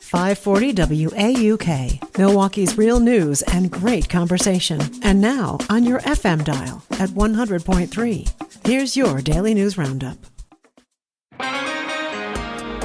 540 WAUK, Milwaukee's real news and great conversation. And now on your FM dial at 100.3. Here's your Daily News Roundup.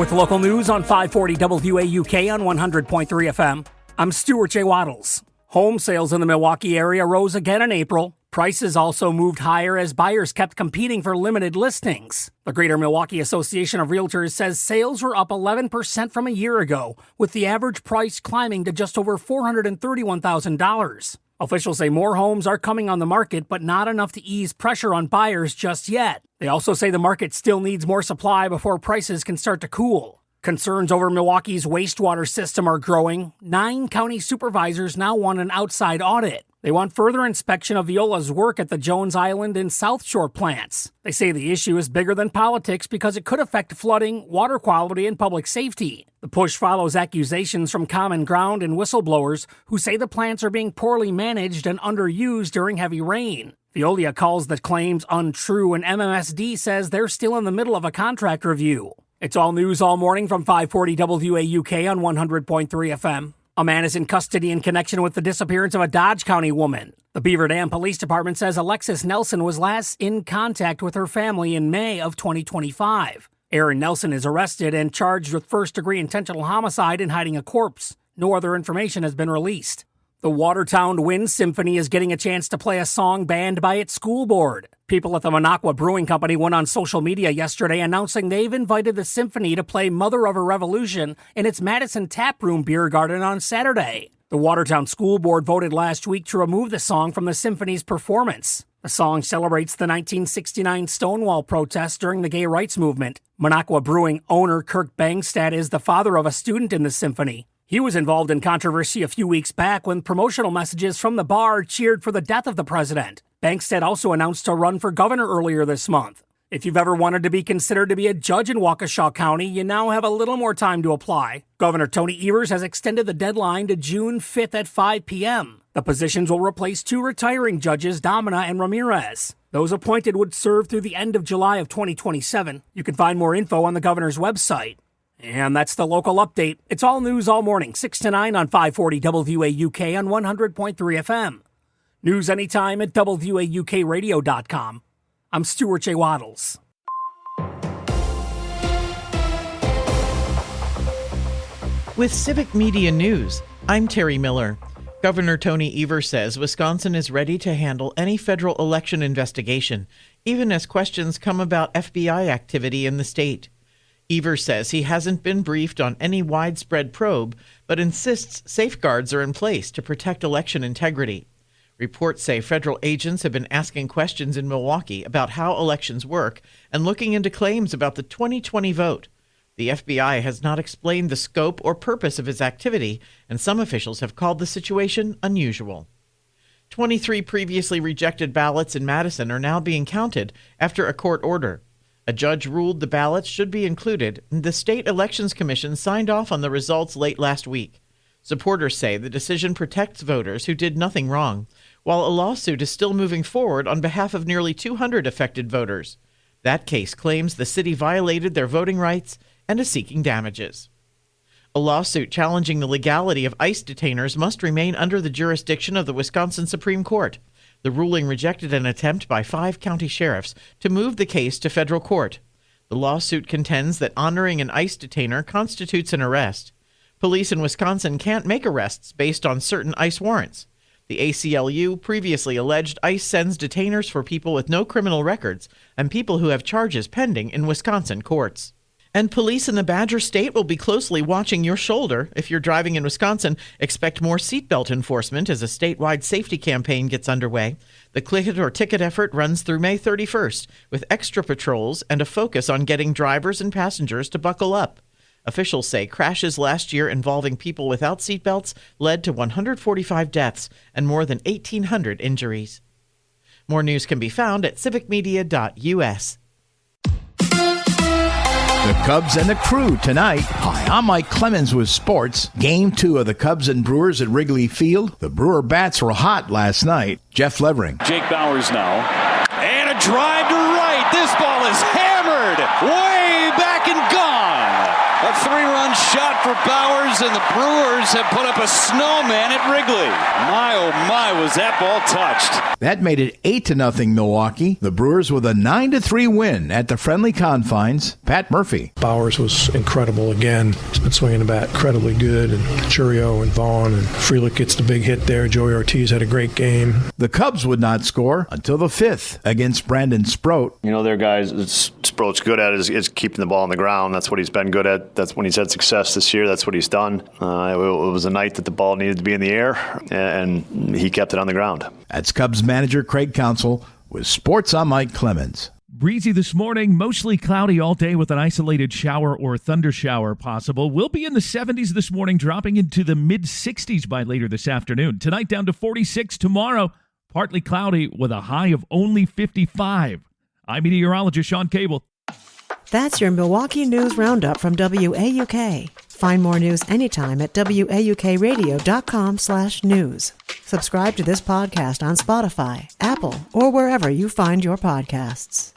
With local news on 540 WAUK on 100.3 FM, I'm Stuart J. Waddles. Home sales in the Milwaukee area rose again in April. Prices also moved higher as buyers kept competing for limited listings. The Greater Milwaukee Association of Realtors says sales were up 11% from a year ago, with the average price climbing to just over $431,000. Officials say more homes are coming on the market, but not enough to ease pressure on buyers just yet. They also say the market still needs more supply before prices can start to cool. Concerns over Milwaukee's wastewater system are growing. 9 county supervisors now want an outside audit. They want further inspection of Veola's work at the Jones Island and South Shore plants. They say the issue is bigger than politics because it could affect flooding, water quality, and public safety. The push follows accusations from Common Ground and whistleblowers who say the plants are being poorly managed and underused during heavy rain. Veolia calls the claims untrue, and MMSD says they're still in the middle of a contract review. It's all news all morning from 540 WAUK on 100.3 FM. A man is in custody in connection with the disappearance of a Dodge County woman. The Beaver Dam Police Department says Alexis Nelson was last in contact with her family in May of 2025. Aaron Nelson is arrested and charged with first-degree intentional homicide and hiding a corpse. No other information has been released. The Watertown Wind Symphony is getting a chance to play a song banned by its school board. People at the Minocqua Brewing Company went on social media yesterday announcing they've invited the symphony to play Mother of a Revolution in its Madison Taproom Beer Garden on Saturday. The Watertown School Board voted last week to remove the song from the symphony's performance. The song celebrates the 1969 Stonewall protests during the gay rights movement. Minocqua Brewing owner Kirk Bangstad is the father of a student in the symphony. He was involved in controversy a few weeks back when promotional messages from the bar cheered for the death of the president. Bangstad also announced a run for governor earlier this month. If you've ever wanted to be considered to be a judge in Waukesha County, you now have a little more time to apply. Governor Tony Evers has extended the deadline to June 5th at 5 p.m. The positions will replace 2 retiring judges, Domina and Ramirez. Those appointed would serve through the end of July of 2027. You can find more info on the governor's website. And that's the local update. It's all news all morning, 6 to 9 on 540 WAUK on 100.3 FM. News anytime at WAUKradio.com. I'm Stuart J. Waddles. With Civic Media News, I'm Terry Miller. Governor Tony Evers says Wisconsin is ready to handle any federal election investigation, even as questions come about FBI activity in the state. Evers says he hasn't been briefed on any widespread probe, but insists safeguards are in place to protect election integrity. Reports say federal agents have been asking questions in Milwaukee about how elections work and looking into claims about the 2020 vote. The FBI has not explained the scope or purpose of its activity, and some officials have called the situation unusual. 23 previously rejected ballots in Madison are now being counted after a court order. A judge ruled the ballots should be included, and the State Elections Commission signed off on the results late last week. Supporters say the decision protects voters who did nothing wrong, while a lawsuit is still moving forward on behalf of nearly 200 affected voters. That case claims the city violated their voting rights and is seeking damages. A lawsuit challenging the legality of ICE detainers must remain under the jurisdiction of the Wisconsin Supreme Court. The ruling rejected an attempt by 5 county sheriffs to move the case to federal court. The lawsuit contends that honoring an ICE detainer constitutes an arrest. Police in Wisconsin can't make arrests based on certain ICE warrants. The ACLU previously alleged ICE sends detainers for people with no criminal records and people who have charges pending in Wisconsin courts. And police in the Badger State will be closely watching your shoulder. If you're driving in Wisconsin, expect more seatbelt enforcement as a statewide safety campaign gets underway. The Click It or Ticket effort runs through May 31st, with extra patrols and a focus on getting drivers and passengers to buckle up. Officials say crashes last year involving people without seatbelts led to 145 deaths and more than 1,800 injuries. More news can be found at civicmedia.us. The Cubs and the Crew tonight. Hi, I'm Mike Clemens with sports. Game 2 of the Cubs and Brewers at Wrigley Field. The Brewer bats were hot last night. Jeff Levering. Jake Bowers now. And a drive to right. This ball is hammered way back and gone. A A 3-run shot for Bowers, and the Brewers have put up a snowman at Wrigley. My, oh my, was that ball touched. That made it 8-0 Milwaukee. The Brewers with a 9-3 win at the friendly confines. Pat Murphy. Bowers was incredible again. He's been swinging the bat incredibly good, and Churio and Vaughn and Frelick gets the big hit there. Joey Ortiz had a great game. The Cubs would not score until the 5th against Brandon Sproat. You know, their guys, Sproat's good at is keeping the ball on the ground. That's what he's been good at. That's when he's had success this year. That's what he's done. It was a night that the ball needed to be in the air, and he kept it on the ground. That's Cubs manager Craig Counsell with Sports. I'm Mike Clemens. Breezy this morning, mostly cloudy all day with an isolated shower or thunder shower possible. We'll be in the 70s this morning, dropping into the mid-60s by later this afternoon. Tonight down to 46. Tomorrow, partly cloudy with a high of only 55. I'm meteorologist Sean Cable. That's your Milwaukee News Roundup from WAUK. Find more news anytime at WAUKradio.com/news. Subscribe to this podcast on Spotify, Apple, or wherever you find your podcasts.